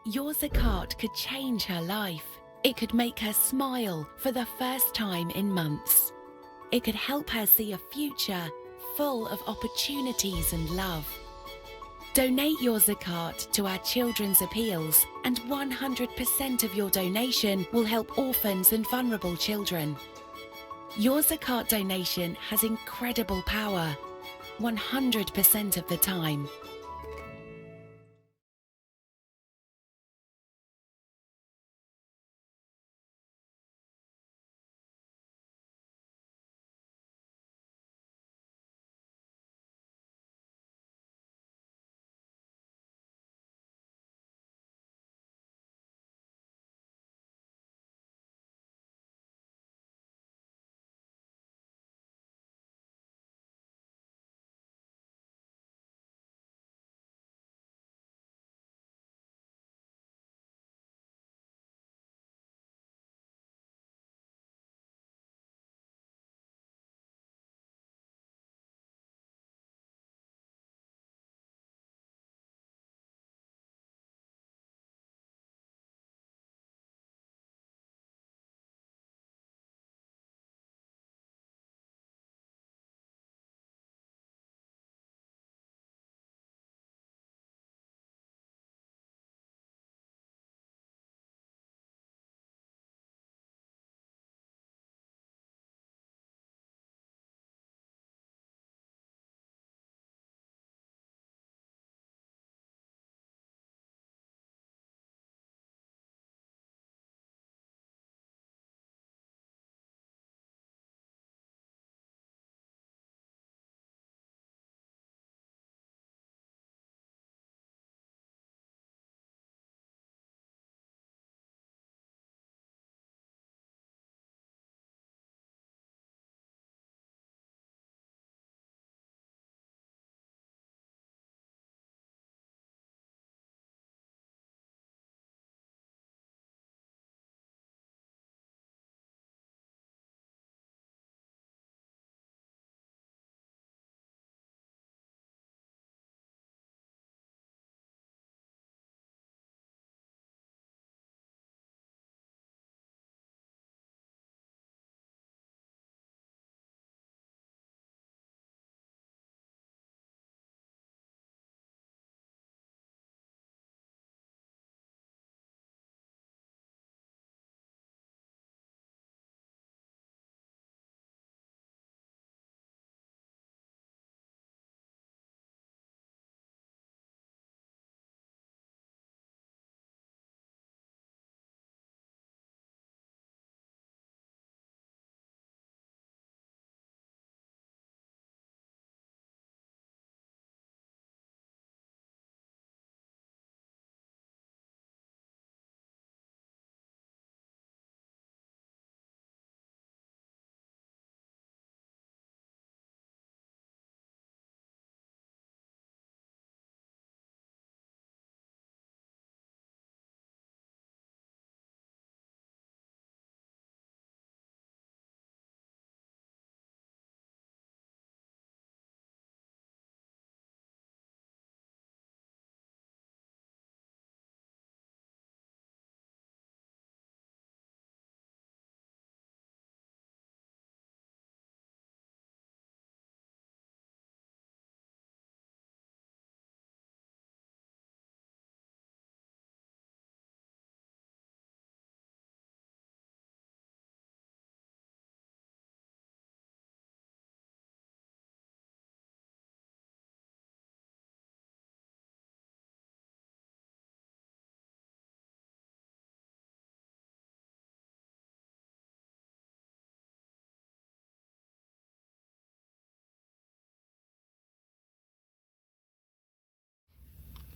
Your zakat could change her life. It could make her smile for the first time in months. It could help her see a future full of opportunities and love. Donate your zakat to our children's appeals, and 100% of your donation will help orphans and vulnerable children. Your zakat donation has incredible power, 100% of the time.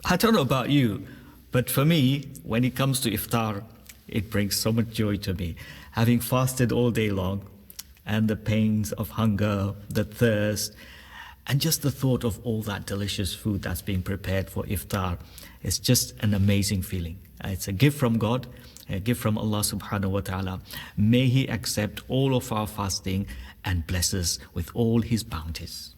I don't know about you, but for me, when it comes to iftar, it brings so much joy to me. Having fasted all day long, and the pains of hunger, the thirst, and just the thought of all that delicious food that's being prepared for iftar is just an amazing feeling. It's a gift from God, a gift from Allah subhanahu wa ta'ala. May He accept all of our fasting and bless us with all His bounties.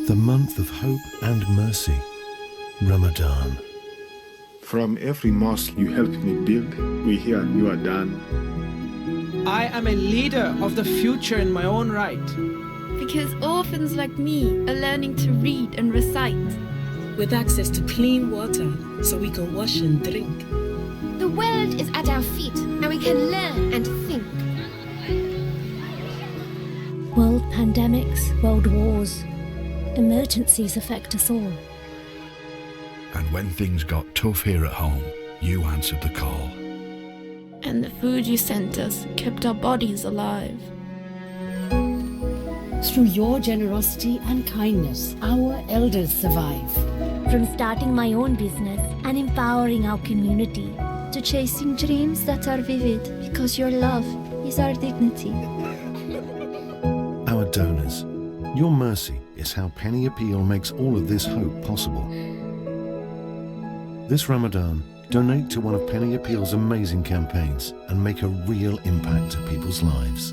The month of hope and mercy, Ramadan. From every mosque you helped me build, we hear you are done. I am a leader of the future in my own right. Because orphans like me are learning to read and recite. With access to clean water so we can wash and drink. The world is at our feet and we can learn and think. World pandemics, world wars, emergencies affect us all. And when things got tough here at home, you answered the call. And the food you sent us kept our bodies alive. Through your generosity and kindness, our elders survive. From starting my own business and empowering our community, to chasing dreams that are vivid because your love is our dignity. Our donors, your mercy is how Penny Appeal makes all of this hope possible. This Ramadan, donate to one of Penny Appeal's amazing campaigns and make a real impact to people's lives.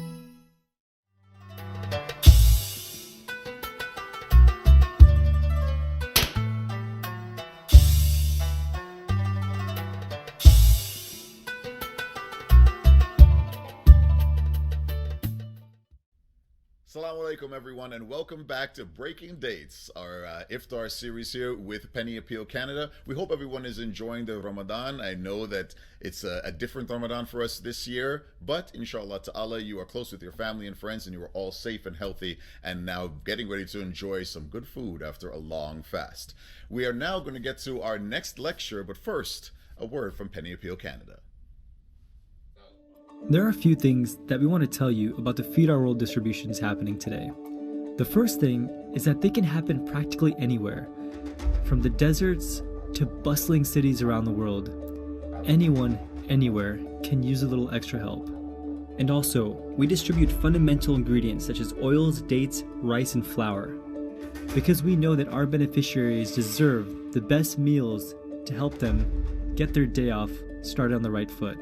Assalamu alaikum everyone, and welcome back to Breaking Dates, our iftar series here with Penny Appeal Canada. We hope everyone is enjoying the Ramadan. I know that it's a different Ramadan for us this year, but inshallah ta'ala, you are close with your family and friends and you are all safe and healthy and now getting ready to enjoy some good food after a long fast. We are now going to get to our next lecture, but first, a word from Penny Appeal Canada. There are a few things that we want to tell you about the Feed Our World distributions happening today. The first thing is that they can happen practically anywhere, from the deserts to bustling cities around the world. Anyone, anywhere, can use a little extra help. And also, we distribute fundamental ingredients such as oils, dates, rice, and flour, because we know that our beneficiaries deserve the best meals to help them get their day off started on the right foot.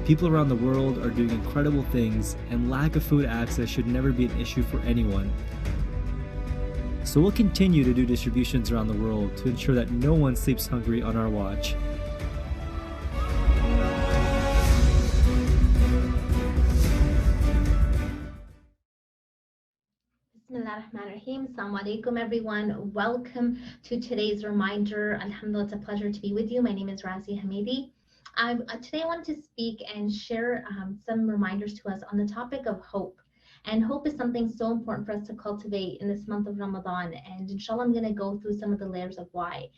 People around the world are doing incredible things, and lack of food access should never be an issue for anyone. So we'll continue to do distributions around the world to ensure that no one sleeps hungry on our watch. Bismillahirrahmanirrahim. Assalamu alaikum everyone. Welcome to today's reminder. Alhamdulillah, it's a pleasure to be with you. My name is Razia Hamidi. Today I want to speak and share some reminders to us on the topic of hope. And hope is something so important for us to cultivate in this month of Ramadan. And inshallah, I'm going to go through some of the layers of why.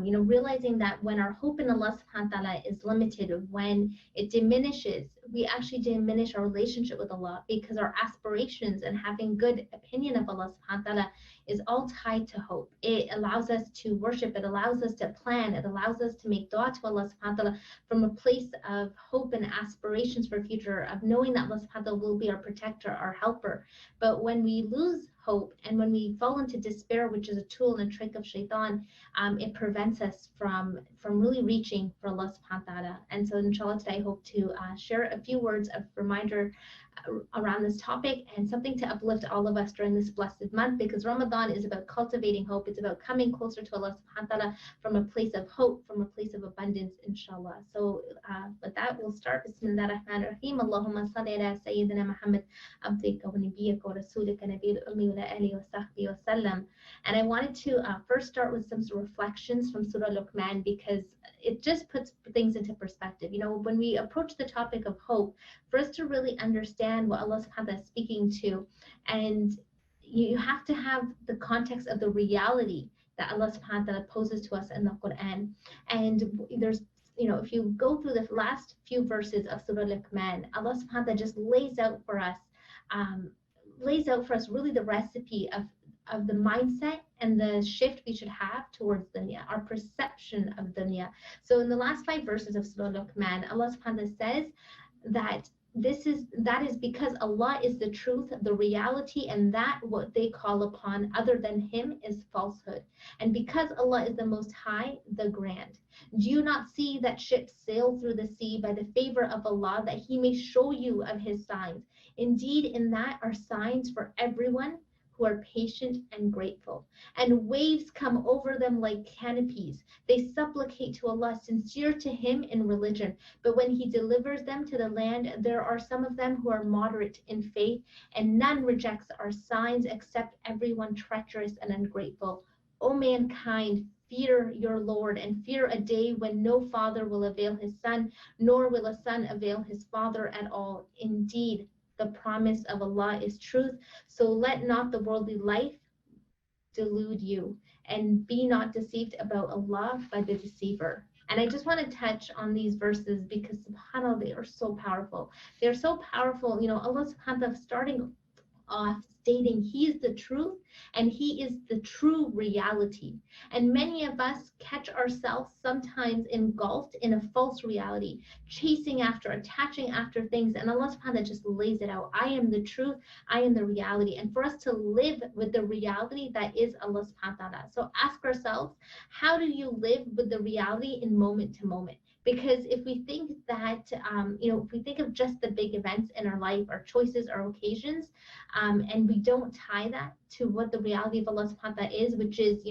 Realizing that when our hope in Allah subhanahu wa ta'ala is limited, when it diminishes, we actually diminish our relationship with Allah, because our aspirations and having good opinion of Allah subhanahu wa ta'ala is all tied to hope. It allows us to worship, it allows us to plan, it allows us to make dua to Allah subhanahu wa ta'ala from a place of hope and aspirations for future, of knowing that Allah subhanahu wa ta'ala will be our protector, our helper. But when we lose hope and when we fall into despair, which is a tool and a trick of shaitan, it prevents us from really reaching for Allah subhanahu wa ta'ala. And so inshallah today I hope to share a few words of reminder around this topic and something to uplift all of us during this blessed month, because Ramadan is about cultivating hope. It's about coming closer to Allah subhanahu wa ta'ala from a place of hope, from a place of abundance, inshallah. So with that, we'll start. Bismillah ar-Rahman ar-Rahim. Allahumma salli ala Sayyidina Muhammad abdika wa nabiyyika wa rasulika nabiyil ummi wa alihi wa sahbihi wa sallam. And I wanted to first start with some reflections from Surah Luqman, because it just puts things into perspective. When we approach the topic of hope, for us to really understand what Allah subhanahu wa ta'ala is speaking to, and you have to have the context of the reality that Allah subhanahu wa ta'ala poses to us in the Quran. And there's, if you go through the last few verses of Surah Luqman, Allah subhanahu wa ta'ala just lays out for us really the recipe of the mindset and the shift we should have towards dunya, our perception of dunya. So in the last 5 verses of Surah Luqman, Allah subhanahu wa ta'ala says that that is because Allah is the truth, the reality, and that what they call upon other than Him is falsehood. And because Allah is the Most High, the Grand. Do you not see that ships sail through the sea by the favor of Allah, that He may show you of His signs? Indeed, in that are signs for everyone who are patient and grateful. And waves come over them like canopies. They supplicate to Allah, sincere to Him in religion. But when He delivers them to the land, there are some of them who are moderate in faith, and none rejects our signs except everyone treacherous and ungrateful. O mankind, fear your Lord, and fear a day when no father will avail his son, nor will a son avail his father at all. Indeed, the promise of Allah is truth. So let not the worldly life delude you, and be not deceived about Allah by the deceiver. And I just want to touch on these verses because subhanAllah, they are so powerful. They are so powerful. You know, Allah subhanahu wa ta'ala starting off stating He is the truth and He is the true reality. And many of us catch ourselves sometimes engulfed in a false reality, chasing after, attaching after things, and Allah subhanahu wa ta'ala just lays it out. I am the truth, I am the reality. And for us to live with the reality that is Allah subhanahu wa ta'ala. So ask ourselves, how do you live with the reality in moment to moment? Because if we think that, if we think of just the big events in our life, our choices, our occasions, and we don't tie that to what the reality of Allah subhanahu wa ta'ala is, which is,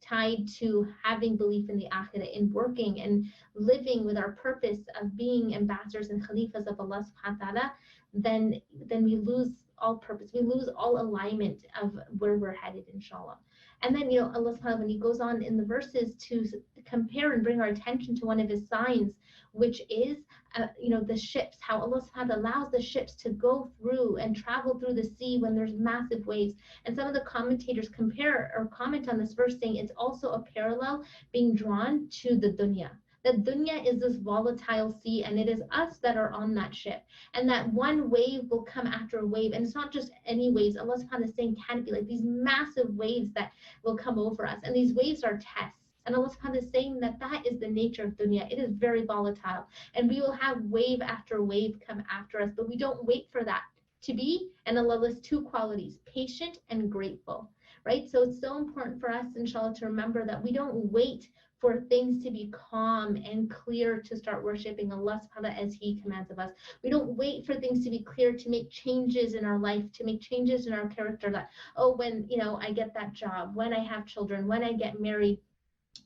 tied to having belief in the akhirah, in working and living with our purpose of being ambassadors and khalifas of Allah subhanahu wa ta'ala, then we lose all purpose. We lose all alignment of where we're headed, inshallah. And then, Allah subhanahu wa ta'ala, when He goes on in the verses to compare and bring our attention to one of His signs, which is, the ships, how Allah subhanahu wa ta'ala allows the ships to go through and travel through the sea when there's massive waves. And some of the commentators compare or comment on this verse saying it's also a parallel being drawn to the dunya. The dunya is this volatile sea, and it is us that are on that ship. And that one wave will come after a wave. And it's not just any waves. Allah subhanahu wa ta'ala is saying canopy, like these massive waves that will come over us. And these waves are tests. And Allah subhanahu wa ta'ala is saying that that is the nature of dunya. It is very volatile. And we will have wave after wave come after us. But we don't wait for that to be. And Allah lists two qualities, patient and grateful. Right? So it's so important for us, inshallah, to remember that we don't wait for things to be calm and clear to start worshiping Allah subhanahu wa ta'ala as He commands of us. We don't wait for things to be clear to make changes in our life, to make changes in our character, that, when, I get that job, when I have children, when I get married,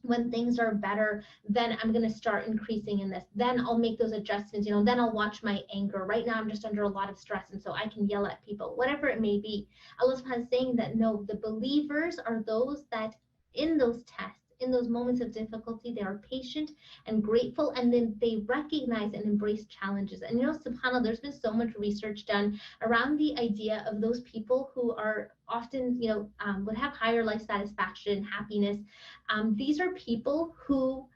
when things are better, then I'm going to start increasing in this. Then I'll make those adjustments, then I'll watch my anger. Right now, I'm just under a lot of stress, and so I can yell at people, whatever it may be. Allah subhanahu wa ta'ala is saying that no, the believers are those that in those tests, in those moments of difficulty, they are patient and grateful, and then they recognize and embrace challenges. And subhanAllah, there's been so much research done around the idea of those people who are often, would have higher life satisfaction, happiness. These are people who,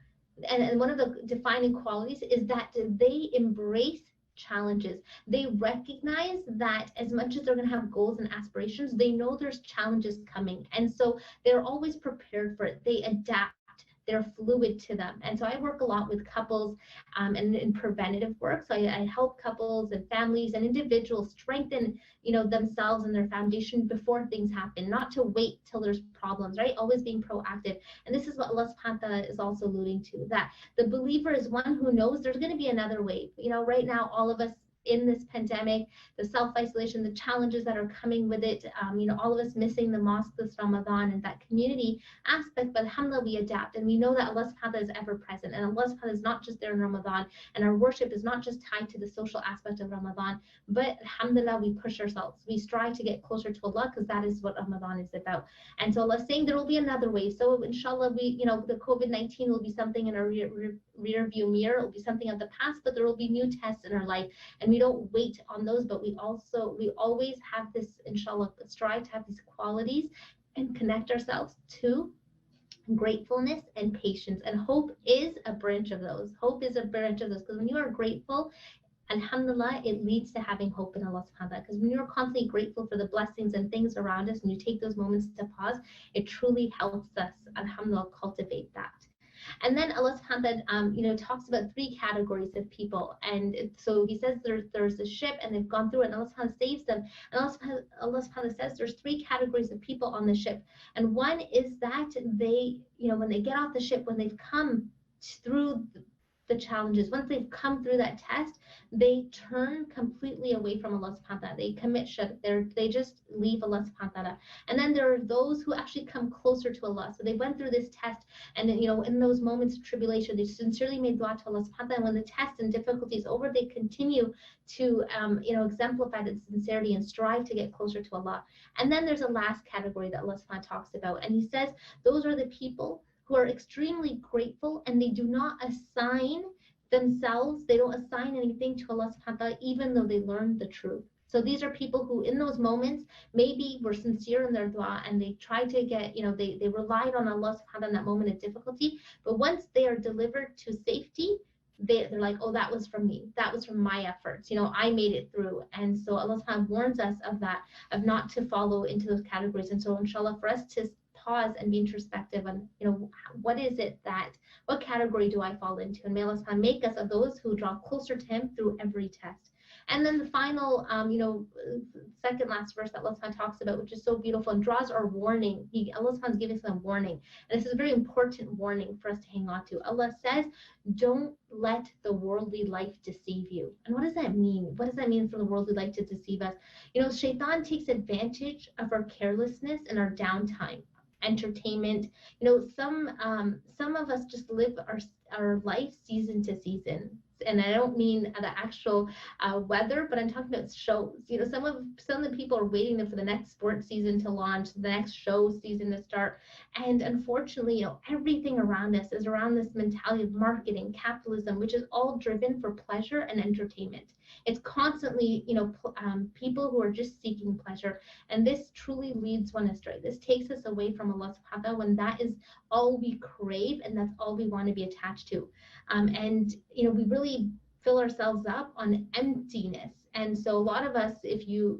and one of the defining qualities is that they embrace challenges. They recognize that as much as they're going to have goals and aspirations, they know there's challenges coming. And so they're always prepared for it. They adapt. They're fluid to them. And so I work a lot with couples and in preventative work. So I help couples and families and individuals strengthen, themselves and their foundation before things happen, not to wait till there's problems, right? Always being proactive. And this is what Allah subhanahu wa ta'ala is also alluding to, that the believer is one who knows there's going to be another wave. Right now, all of us in this pandemic, the self-isolation, the challenges that are coming with it, all of us missing the mosque this Ramadan and that community aspect, but alhamdulillah, we adapt, and we know that Allah subhanahu wa ta'ala is ever present, and Allah subhanahu wa ta'ala is not just there in Ramadan, and our worship is not just tied to the social aspect of Ramadan, but alhamdulillah, we push ourselves, we strive to get closer to Allah, because that is what Ramadan is about. And so Allah is saying there will be another wave. So inshallah, the COVID-19 will be something in our rear view mirror, it will be something of the past, but there will be new tests in our life, and we don't wait on those, but we always have this, inshallah, strive to have these qualities and connect ourselves to gratefulness and patience. And hope is a branch of those. Hope is a branch of those, because when you are grateful, alhamdulillah, it leads to having hope in Allah subhanahu wa ta'ala. Because when you're constantly grateful for the blessings and things around us, and you take those moments to pause, it truly helps us, alhamdulillah, cultivate that. And then Allah subhanahu wa ta'ala, talks about three categories of people. And so He says there's a ship and they've gone through it, and Allah subhanahu wa ta'ala saves them. And Allah subhanahu wa ta'ala says there's three categories of people on the ship. And one is that they, when they get off the ship, when they've come through the challenges, once they've come through that test, they turn completely away from Allah subhanahu wa ta'ala. They commit shirk. They just leave Allah subhanahu wa ta'ala. And then there are those who actually come closer to Allah. So they went through this test, and then, in those moments of tribulation, they sincerely made dua to Allah subhanahu wa ta'ala. And when the test and difficulty is over, they continue to exemplify that sincerity and strive to get closer to Allah. And then there's a last category that Allah subhanahu wa ta'ala talks about. And He says those are the people who are extremely grateful, and they do not assign themselves, they don't assign anything to Allah subhanahu wa ta'ala, even though they learned the truth. So these are people who in those moments maybe were sincere in their dua, and they tried to get, they relied on Allah subhanahu wa ta'ala in that moment of difficulty. But once they are delivered to safety, they're like, oh, that was from me. That was from my efforts. I made it through. And so Allah subhanahu wa ta'ala warns us of that, of not to follow into those categories. And so inshallah, for us to pause and be introspective on, what category do I fall into? And may Allah make us of those who draw closer to Him through every test. And then the final, second last verse that Allah talks about, which is so beautiful and draws our warning. Allah is giving us a warning. And this is a very important warning for us to hang on to. Allah says, don't let the worldly life deceive you. And what does that mean? What does that mean for the worldly life to deceive us? Shaitan takes advantage of our carelessness and our downtime. Entertainment, some of us just live our life season to season, and I don't mean the actual weather, but I'm talking about shows. Some of the people are waiting for the next sports season to launch, the next show season to start, and unfortunately, everything around us is around this mentality of marketing, capitalism, which is all driven for pleasure and entertainment. It's constantly, people who are just seeking pleasure, and this truly leads one astray. This takes us away from Allah subhanahu wa ta'ala when that is all we crave and that's all we want to be attached to. We really fill ourselves up on emptiness. And so a lot of us, if you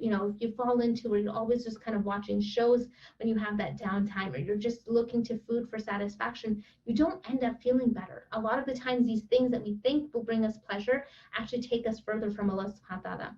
fall into where you're always just kind of watching shows when you have that downtime, or you're just looking to food for satisfaction, you don't end up feeling better. A lot of the times these things that we think will bring us pleasure actually take us further from Allah subhanahu wa ta'ala.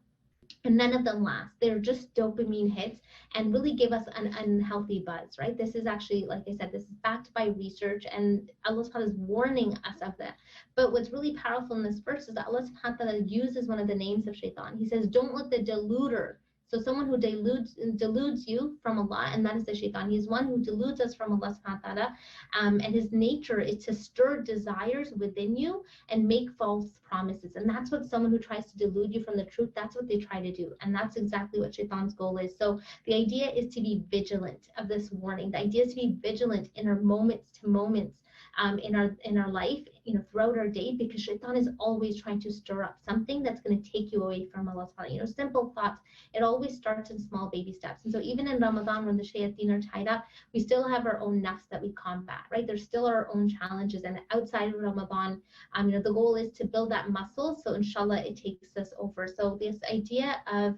And none of them last. They're just dopamine hits and really give us an unhealthy buzz, right? This is actually, like I said, this is backed by research, and Allah subhanahu wa ta'ala is warning us of that. But what's really powerful in this verse is that Allah subhanahu wa ta'ala uses one of the names of shaitan. He says, don't let the deluder, so someone who deludes you from Allah, and that is the shaitan. He's one who deludes us from Allah subhanahu wa ta'ala, and his nature is to stir desires within you and make false promises. And that's what someone who tries to delude you from the truth, that's what they try to do. And that's exactly what shaitan's goal is. So the idea is to be vigilant of this warning. The idea is to be vigilant in our moments to moments in our life, throughout our day, because shaitan is always trying to stir up something that's going to take you away from Allah subhanahu wa ta'ala. Simple thoughts. It always starts in small baby steps. And so even in Ramadan, when the shayateen are tied up, we still have our own nafs that we combat, right? There's still our own challenges. And outside of Ramadan, the goal is to build that muscle. So inshallah, it takes us over. So this idea of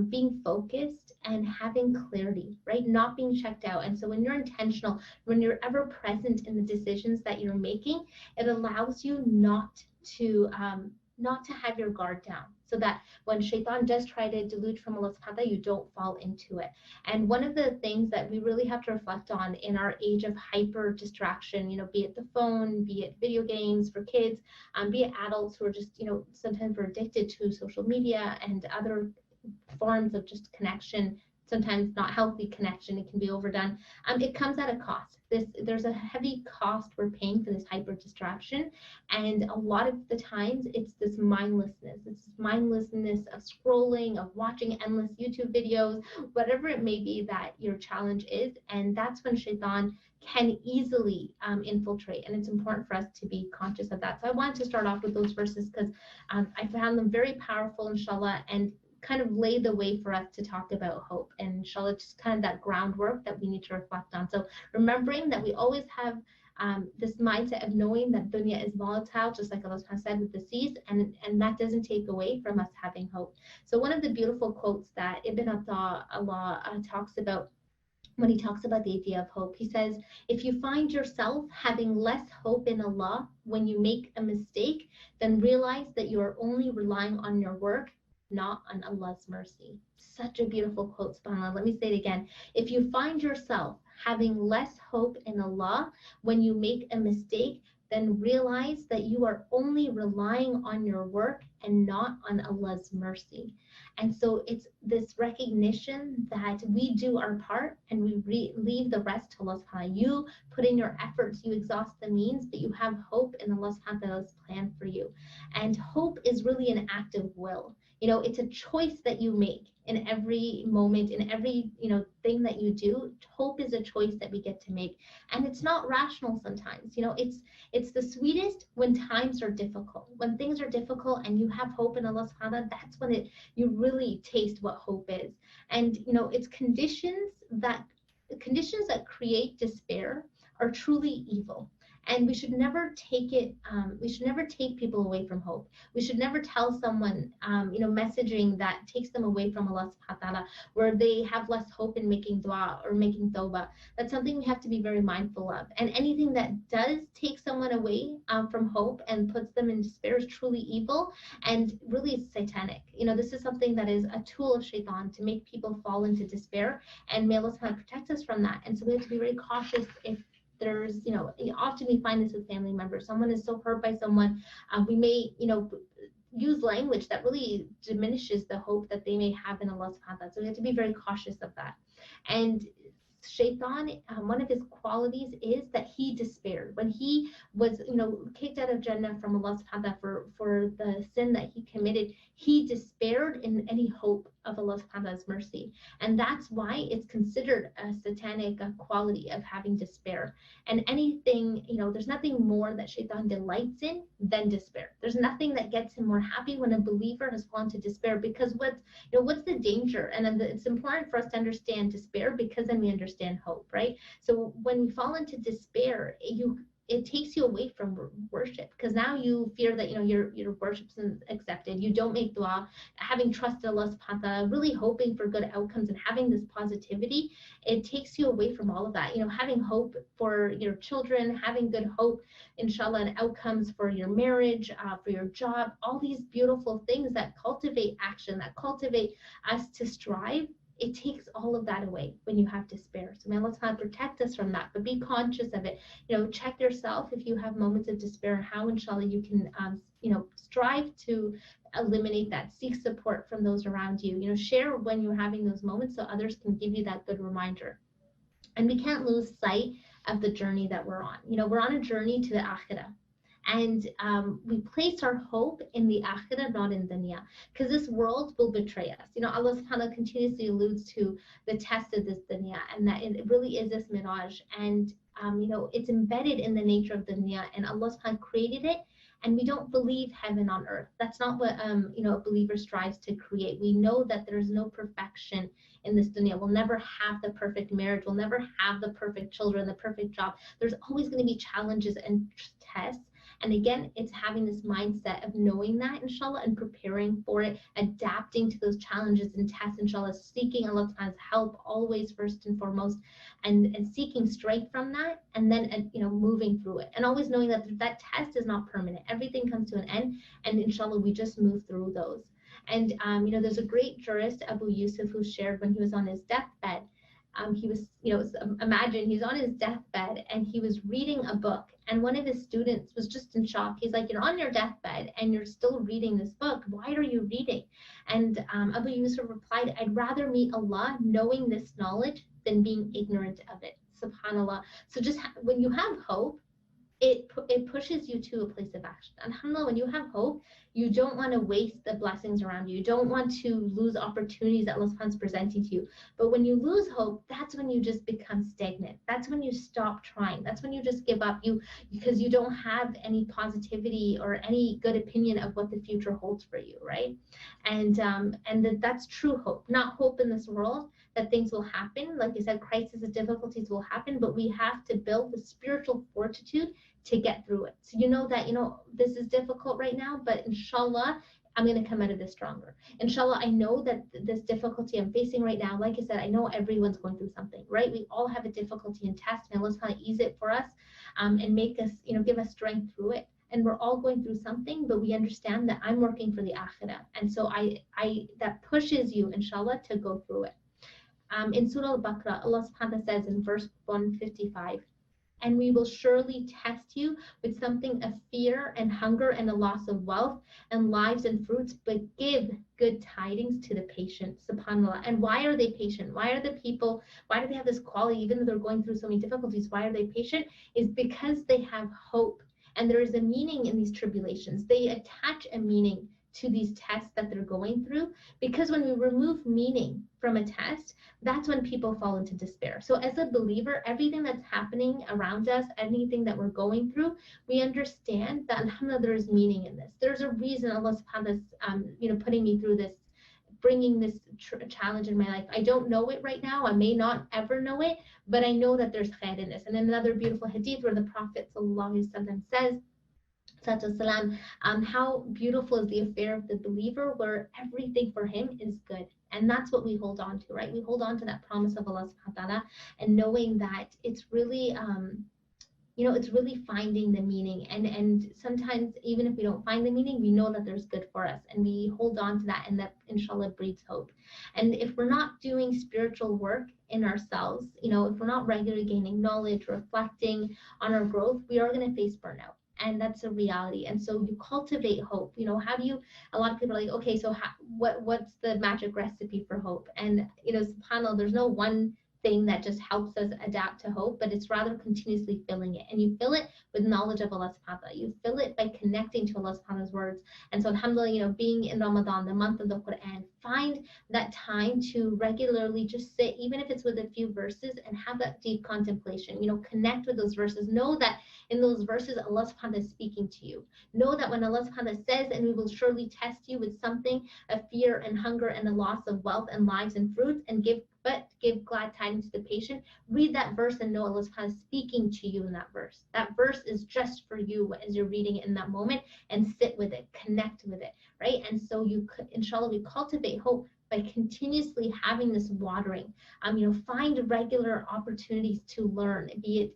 being focused and having clarity, right? Not being checked out. And so when you're intentional, when you're ever present in the decisions that you're making, it allows you not to have your guard down, so that when shaitan does try to delude from Allah subhanahu wa ta'ala, you don't fall into it. And one of the things that we really have to reflect on in our age of hyper distraction, be it the phone, be it video games for kids, be it adults who are just, sometimes we're addicted to social media and other forms of just connection, sometimes not healthy connection, it can be overdone. It comes at a cost. There's a heavy cost we're paying for this hyper distraction, and a lot of the times it's this mindlessness. It's this mindlessness of scrolling, of watching endless YouTube videos, whatever it may be that your challenge is, and that's when shaitan can easily infiltrate, and it's important for us to be conscious of that. So I wanted to start off with those verses because I found them very powerful, inshallah, and kind of lay the way for us to talk about hope, and inshallah, just kind of that groundwork that we need to reflect on. So remembering that we always have this mindset of knowing that dunya is volatile, just like Allah said with the seas, and that doesn't take away from us having hope. So one of the beautiful quotes that Ibn Ata'Allah talks about when he talks about the idea of hope, he says, if you find yourself having less hope in Allah when you make a mistake, then realize that you are only relying on your work, not on Allah's mercy. Such a beautiful quote, subhanAllah. Let me say it again. If you find yourself having less hope in Allah when you make a mistake, then realize that you are only relying on your work and not on Allah's mercy. And so it's this recognition that we do our part and we leave the rest to Allah subhanahu wa ta'ala. You put in your efforts, you exhaust the means, but you have hope in Allah subhanahu wa ta'ala's plan for you. And hope is really an act of will. It's a choice that you make in every moment, in every, thing that you do. Hope is a choice that we get to make. And it's not rational sometimes. It's the sweetest when times are difficult. When things are difficult and you have hope in Allah subhanahu wa ta'ala, that's when you really taste what hope is. And, it's conditions that create despair are truly evil. And we should never take people away from hope. We should never tell someone, messaging that takes them away from Allah subhanahu wa ta'ala, where they have less hope in making dua or making tawbah. That's something we have to be very mindful of. And anything that does take someone away from hope and puts them in despair is truly evil and really satanic. This is something that is a tool of shaitan to make people fall into despair, and may Allah subhanahu wa ta'ala protect us from that. And so we have to be very cautious if there's, often we find this with family members. Someone is so hurt by someone, we may, use language that really diminishes the hope that they may have in Allah subhanahu wa ta'ala. So we have to be very cautious of that. And Shaitan, one of his qualities is that he despaired. When he was, kicked out of Jannah from Allah subhanahu wa ta'ala for the sin that he committed, he despaired in any hope of Allah subhanahu wa ta'ala's mercy. And that's why it's considered a satanic quality of having despair. And anything, there's nothing more that Shaitan delights in than despair. There's nothing that gets him more happy when a believer has fallen to despair, because what's the danger? And then it's important for us to understand despair, because then we understand hope, right? So when we fall into despair, it takes you away from worship, because now you fear that your worship's accepted. You don't make dua, having trusted Allah subhanahu wa ta'ala, really hoping for good outcomes and having this positivity. It takes you away from all of that. Having hope for your children, having good hope, inshallah, and outcomes for your marriage, for your job, all these beautiful things that cultivate action, that cultivate us to strive. It takes all of that away when you have despair. So may Allah protect us from that, but be conscious of it. Check yourself if you have moments of despair, and how inshallah you can strive to eliminate that. Seek support from those around you. Share when you're having those moments so others can give you that good reminder. And we can't lose sight of the journey that we're on. We're on a journey to the akhirah. And we place our hope in the akhirah, not in dunya, because this world will betray us. Allah subhanahu wa ta'ala continuously alludes to the test of this dunya, and that it really is this mirage. And, it's embedded in the nature of dunya, and Allah subhanahu wa ta'ala created it. And we don't believe heaven on earth. That's not what, a believer strives to create. We know that there's no perfection in this dunya. We'll never have the perfect marriage. We'll never have the perfect children, the perfect job. There's always going to be challenges and tests. And again, it's having this mindset of knowing that, inshallah, and preparing for it, adapting to those challenges and tests, inshallah, seeking Allah's help always first and foremost, and seeking strength from that, and then, moving through it. And always knowing that that test is not permanent. Everything comes to an end, and inshallah, we just move through those. And, there's a great jurist, Abu Yusuf, who shared when he was on his deathbed. He was, imagine he's on his deathbed and he was reading a book, and one of his students was just in shock. He's like, you're on your deathbed and you're still reading this book. Why are you reading? And Abu Yusuf replied, I'd rather meet Allah knowing this knowledge than being ignorant of it. SubhanAllah. So just when you have hope, it pushes you to a place of action. Alhamdulillah, when you have hope, you don't want to waste the blessings around you. You don't want to lose opportunities that Allah is presenting to you. But when you lose hope, that's when you just become stagnant. That's when you stop trying. That's when you just give up. Because you don't have any positivity or any good opinion of what the future holds for you, right? And that's true hope, not hope in this world that things will happen. Like I said, crises and difficulties will happen, but we have to build the spiritual fortitude to get through it. So that, this is difficult right now, but inshallah, I'm going to come out of this stronger. Inshallah, I know that this difficulty I'm facing right now, like I said, I know everyone's going through something, right? We all have a difficulty in test. May Allah kind of ease it for us and make us, give us strength through it. And we're all going through something, but we understand that I'm working for the akhirah. And so that pushes you, inshallah, to go through it. In Surah Al-Baqarah, Allah subhanahu wa ta'ala says in verse 155, and we will surely test you with something of fear and hunger and a loss of wealth and lives and fruits, but give good tidings to the patient, subhanAllah. And why are they patient? Why are the people, why do they have this quality, even though they're going through so many difficulties? Why are they patient? Is because they have hope. And there is a meaning in these tribulations. They attach a meaning to these tests that they're going through, because when we remove meaning from a test, that's when people fall into despair. So as a believer, everything that's happening around us, anything that we're going through, we understand that alhamdulillah, there is meaning in this. There's a reason Allah subhanahu wa ta'ala putting me through this, bringing this challenge in my life. I don't know it right now. I may not ever know it, but I know that there's khair in this. And another beautiful hadith where the Prophet sallallahu alaihi wasallam says, how beautiful is the affair of the believer, where everything for him is good. And that's what we hold on to, right? We hold on to that promise of Allah subhanahu wa ta'ala, and knowing that it's really it's really finding the meaning. And sometimes even if we don't find the meaning, we know that there's good for us, and we hold on to that, and that inshallah breeds hope. And if we're not doing spiritual work in ourselves, if we're not regularly gaining knowledge, reflecting on our growth, we are going to face burnout. And that's a reality. And so you cultivate hope. How do you, a lot of people are like, okay, so what's the magic recipe for hope? And, subhanAllah, there's no one thing that just helps us adapt to hope, but it's rather continuously filling it. And you fill it with knowledge of Allah subhanahu wa ta'ala. You fill it by connecting to Allah subhanahu wa ta'ala's words. And so alhamdulillah, being in Ramadan, the month of the Quran, find that time to regularly just sit, even if it's with a few verses, and have that deep contemplation. Connect with those verses. Know that in those verses, Allah subhanahu wa ta'ala is speaking to you. Know that when Allah subhanahu wa ta'ala says, and we will surely test you with something of fear and hunger and a loss of wealth and lives and fruits, and give glad tidings to the patient, read that verse and know Allah subhanahu wa ta'ala is speaking to you in that verse. That verse is just for you as you're reading it in that moment, and sit with it, connect with it, right? And so inshallah, we cultivate hope by continuously having this watering. Find regular opportunities to learn, be it,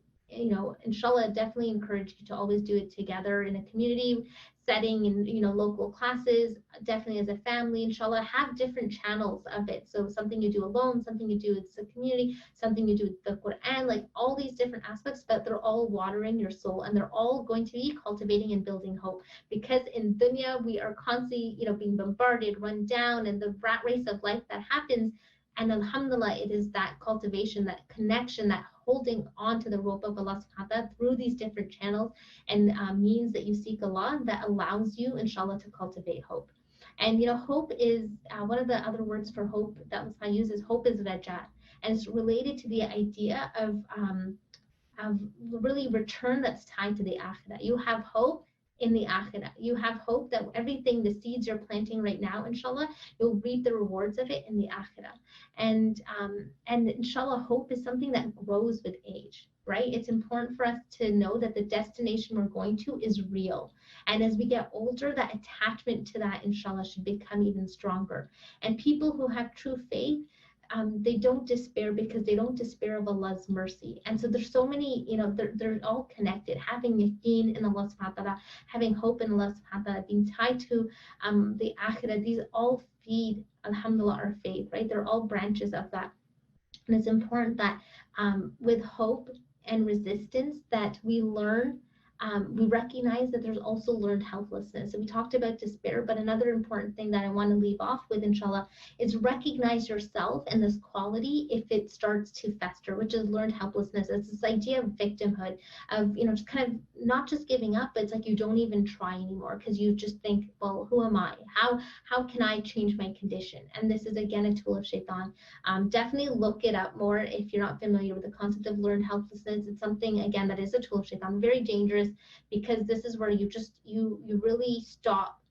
inshallah, definitely encourage you to always do it together in a community setting, in local classes, definitely as a family, inshallah, have different channels of it. So something you do alone, something you do with the community, something you do with the Quran, like all these different aspects, but they're all watering your soul, and they're all going to be cultivating and building hope. Because in dunya, we are constantly, being bombarded, run down, and the rat race of life that happens. And alhamdulillah, it is that cultivation, that connection, that holding on to the rope of Allah subhanahu wa ta'ala through these different channels and means that you seek Allah, that allows you, inshallah, to cultivate hope. And hope is one of the other words for hope that I use is hope is raja, and it's related to the idea of really return that's tied to the akhirah. You have hope in the akhirah. You have hope that everything, the seeds you're planting right now, inshallah, you'll reap the rewards of it in the akhirah. And inshallah, hope is something that grows with age, right? It's important for us to know that the destination we're going to is real. And as we get older, that attachment to that, inshallah, should become even stronger. And people who have true faith, they don't despair, because they don't despair of Allah's mercy. And so there's so many, they're all connected. Having yaqeen in Allah subhanahu wa ta'ala, having hope in Allah subhanahu wa ta'ala, being tied to the akhirah, these all feed, alhamdulillah, our faith, right? They're all branches of that. And it's important that with hope and resistance that we learn, we recognize that there's also learned helplessness. So we talked about despair, but another important thing that I want to leave off with, inshallah, is recognize yourself and this quality if it starts to fester, which is learned helplessness. It's this idea of victimhood, of, just kind of not just giving up, but it's like you don't even try anymore because you just think, well, who am I? How can I change my condition? And this is, again, a tool of shaitan. Definitely look it up more if you're not familiar with the concept of learned helplessness. It's something, again, that is a tool of shaitan, very dangerous, because this is where you really stop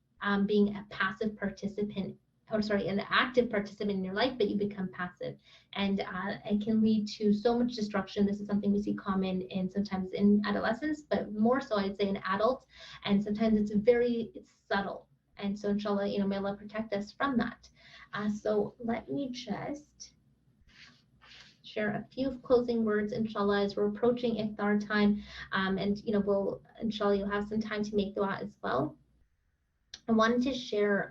being a passive participant, an active participant in your life, but you become passive, and it can lead to so much destruction. This is something we see common sometimes in adolescence, but more so I'd say in adults, and sometimes it's subtle. And so inshallah, may Allah protect us from that. So let me just share a few closing words, inshallah, as we're approaching iftar time, and we'll, inshallah, you'll have some time to make dua as well. I wanted to share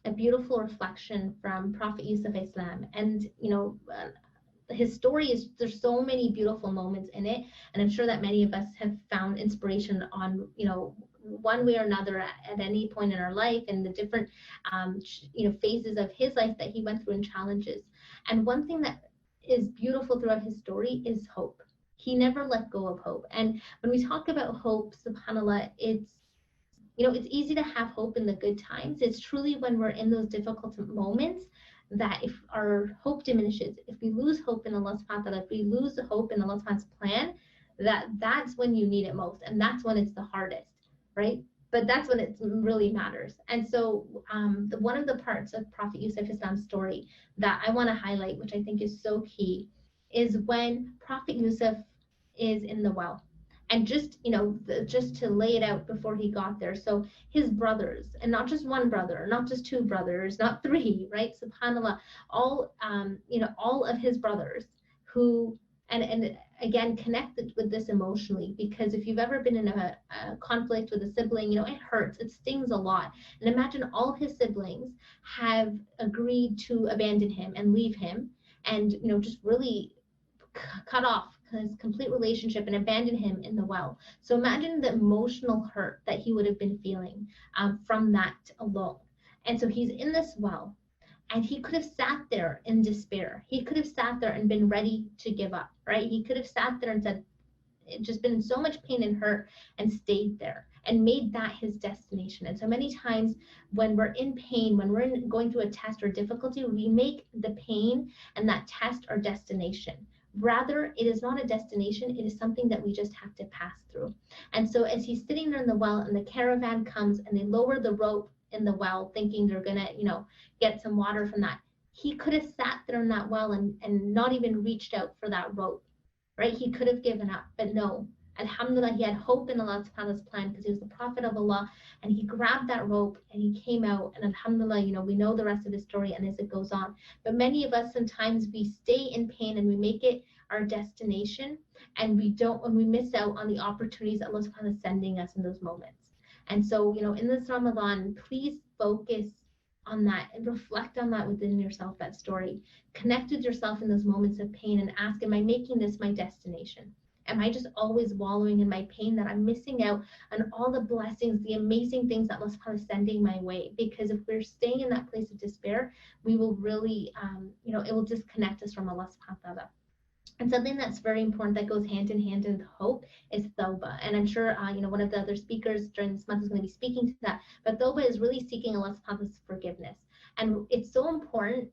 a beautiful reflection from Prophet Yusuf Islam, and his story is, there's so many beautiful moments in it, and I'm sure that many of us have found inspiration on, one way or another at any point in our life, and the different phases of his life that he went through and challenges. And one thing that is beautiful throughout his story is hope. He never let go of hope. And when we talk about hope, subhanallah, it's easy to have hope in the good times. It's truly when we're in those difficult moments that if our hope diminishes, if we lose hope in Allah subhanahu wa ta'ala, if we lose hope in Allah subhanahu wa ta'ala's plan, that's when you need it most. And that's when it's the hardest, right? But that's when it really matters. And so one of the parts of Prophet Yusuf Islam's story that I want to highlight, which I think is so key, is when Prophet Yusuf is in the well. And just to lay it out before he got there. So his brothers, and not just one brother, not just two brothers, not three, right? SubhanAllah, all of his brothers who, and again, connected with this emotionally, because if you've ever been in a conflict with a sibling, it hurts, it stings a lot. And imagine all his siblings have agreed to abandon him and leave him, and just really cut off his complete relationship and abandon him in the well. So imagine the emotional hurt that he would have been feeling from that alone. And so he's in this well, and he could have sat there in despair. He could have sat there and been ready to give up, right? He could have sat there and said, just been in so much pain and hurt, and stayed there and made that his destination. And so many times when we're in pain, when we're going through a test or difficulty, we make the pain and that test our destination. Rather, it is not a destination, it is something that we just have to pass through. And so as he's sitting there in the well, and the caravan comes and they lower the rope in the well, thinking they're gonna, get some water from that, he could have sat there in that well and not even reached out for that rope, right? He could have given up, but no. Alhamdulillah, he had hope in Allah subhanahu wa ta'ala's plan, because he was the Prophet of Allah, and he grabbed that rope and he came out, and alhamdulillah, we know the rest of the story and as it goes on. But many of us, sometimes we stay in pain and we make it our destination, and we miss out on the opportunities Allah subhanahu wa ta'ala is sending us in those moments. And so, in this Ramadan, please focus on that and reflect on that within yourself, that story. Connect with yourself in those moments of pain and ask, am I making this my destination? Am I just always wallowing in my pain that I'm missing out on all the blessings, the amazing things that Allah subhanahu wa ta'ala is sending my way? Because if we're staying in that place of despair, we will really, it will disconnect us from Allah subhanahu wa ta'ala. And something that's very important that goes hand in hand with hope is tawbah. And I'm sure, one of the other speakers during this month is going to be speaking to that. But tawbah is really seeking Allah subhanahu wa ta'ala's forgiveness. And it's so important.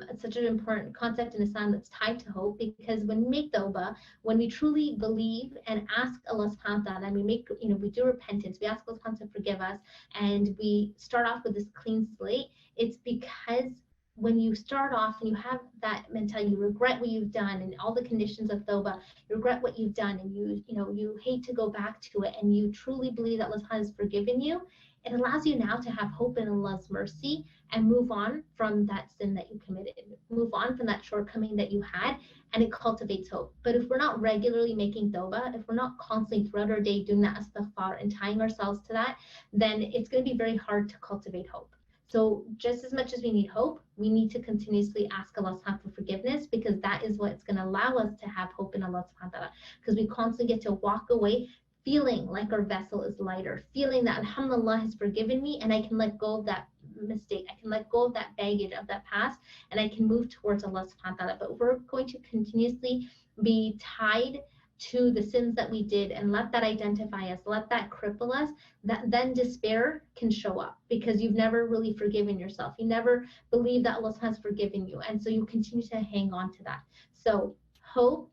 It's such an important concept in Islam that's tied to hope, because when we make tawbah, when we truly believe and ask Allah subhanahu wa ta'ala, and we do repentance, we ask Allah subhanahu wa ta'ala to forgive us, and we start off with this clean slate, it's because when you start off and you have that mentality, you regret what you've done and all the conditions of tawbah, you regret what you've done, and you hate to go back to it, and you truly believe that Allah subhanahu wa ta'ala has forgiven you, it allows you now to have hope in Allah's mercy and move on from that sin that you committed, move on from that shortcoming that you had, and it cultivates hope. But if we're not regularly making tawbah, if we're not constantly throughout our day doing that istighfar and tying ourselves to that, then it's going to be very hard to cultivate hope. So just as much as we need hope, we need to continuously ask Allah subhanahu wa ta'ala for forgiveness, because that is what's going to allow us to have hope in Allah subhanahu wa ta'ala, because we constantly get to walk away feeling like our vessel is lighter, feeling that alhamdulillah has forgiven me, and I can let go of that mistake, I can let go of that baggage of that past, and I can move towards Allah subhanahu wa ta'ala. But we're going to continuously be tied to the sins that we did and let that identify us, let that cripple us, that then despair can show up, because you've never really forgiven yourself. You never believe that Allah has forgiven you, and so you continue to hang on to that. So hope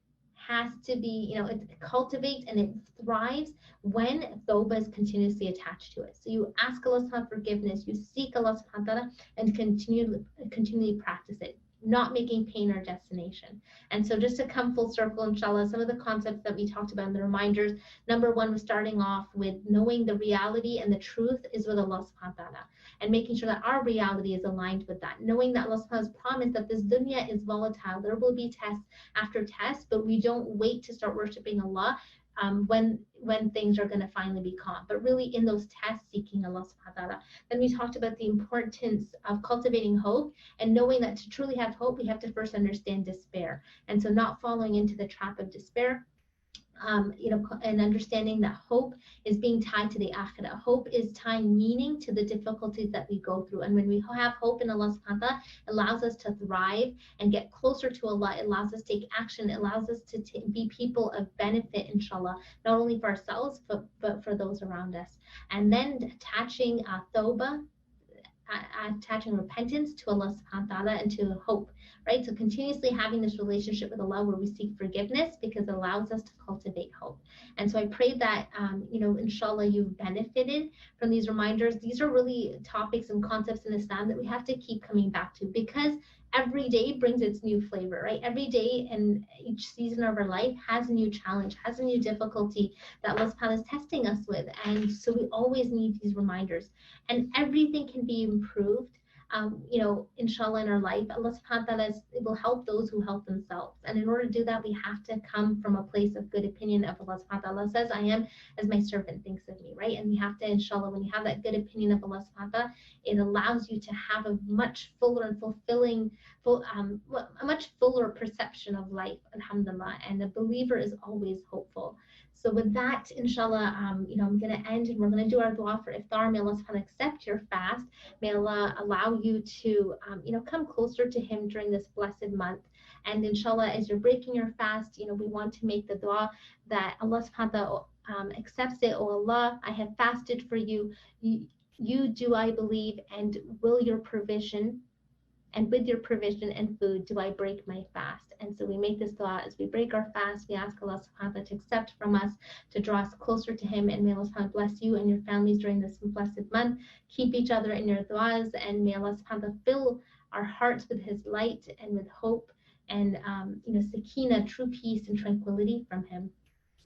has to be, it cultivates and it thrives when tawbah is continuously attached to it. So you ask Allah subhanahu wa ta'ala forgiveness, you seek Allah subhanahu wa ta'ala, and continually practice it, not making pain our destination. And so just to come full circle, inshallah, some of the concepts that we talked about in the reminders, number one was starting off with knowing the reality and the truth is with Allah subhanahu wa ta'ala, and making sure that our reality is aligned with that, knowing that Allah subhanahu wa ta'ala has promised that this dunya is volatile, there will be tests after tests, but we don't wait to start worshiping Allah when things are going to finally be calm, but really in those tests seeking Allah subhanahu wa ta'ala. Then we talked about the importance of cultivating hope and knowing that to truly have hope, we have to first understand despair. And so not falling into the trap of despair. And understanding that hope is being tied to the akhirah. Hope is tying meaning to the difficulties that we go through. And when we have hope in Allah subhanahu wa ta'ala, it allows us to thrive and get closer to Allah. It allows us to take action. It allows us to be people of benefit, inshallah, not only for ourselves, but for those around us. And then attaching attaching repentance to Allah subhanahu wa ta'ala and to hope, right? So continuously having this relationship with Allah where we seek forgiveness because it allows us to cultivate hope. And so I pray that, inshallah, you've benefited from these reminders. These are really topics and concepts in Islam that we have to keep coming back to because every day brings its new flavor, right? Every day and each season of our life has a new challenge, has a new difficulty that Allah subhanahu wa ta'ala is testing us with. And so we always need these reminders. And everything can be improved, inshallah, in our life. Allah subhanahu wa ta'ala will help those who help themselves. And in order to do that, we have to come from a place of good opinion of Allah subhanahu wa ta'ala. Allah says, I am as my servant thinks of me, right? And we have to, inshallah, when you have that good opinion of Allah subhanahu wa ta'ala, it allows you to have a much fuller and fulfilling, a much fuller perception of life, alhamdulillah. And the believer is always hopeful. So with that, inshallah, I'm going to end and we're going to do our dua for iftar. May Allah subhanahu wa ta'ala accept your fast. May Allah allow you to, come closer to Him during this blessed month. And inshallah, as you're breaking your fast, we want to make the dua that Allah subhanahu wa ta'ala accepts it. Oh Allah, I have fasted for you. You do I believe, and will your provision, and with your provision and food do I break my fast. And so we make this dua as we break our fast. We ask Allah subhanahu wa ta'ala to accept from us, to draw us closer to Him, and may Allah subhanahu wa ta'ala bless you and your families during this blessed month. Keep each other in your duas, and may Allah subhanahu wa ta'ala fill our hearts with His light and with hope and sakina, true peace and tranquility from Him.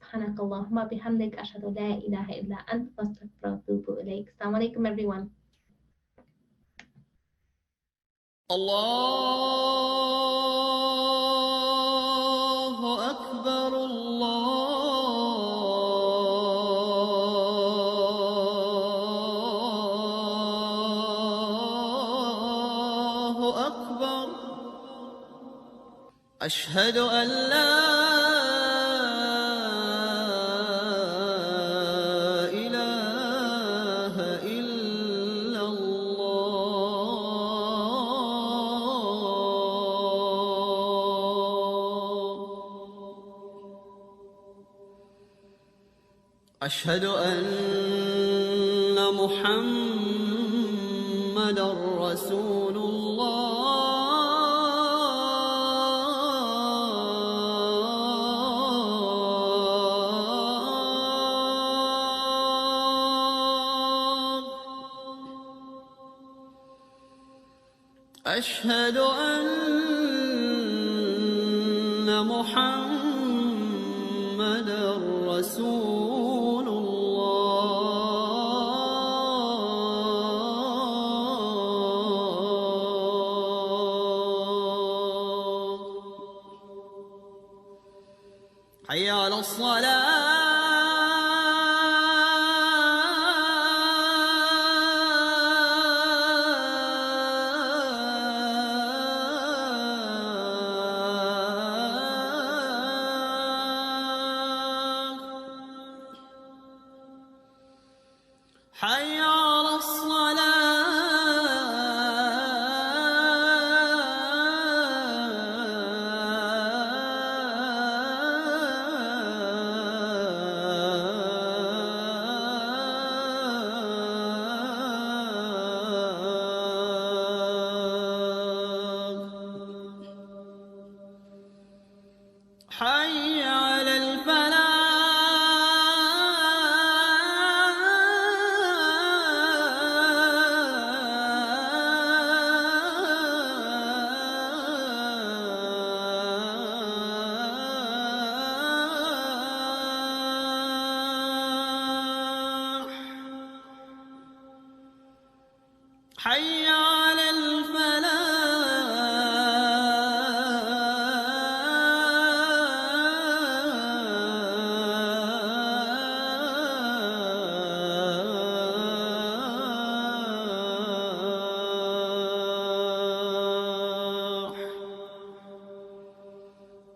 سبحانك اللهم بحمدك أشهد لا إله إلا أنت أستغفرك وأتوب إليك. Assalamu alaikum, everyone. الله أكبر الله أكبر أشهد أن لا إله إلا أشهد أن محمدًا رسول الله أشهد أن محمدًا رسول حي على الصلاة حي على حي على الفلاح حي على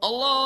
Allah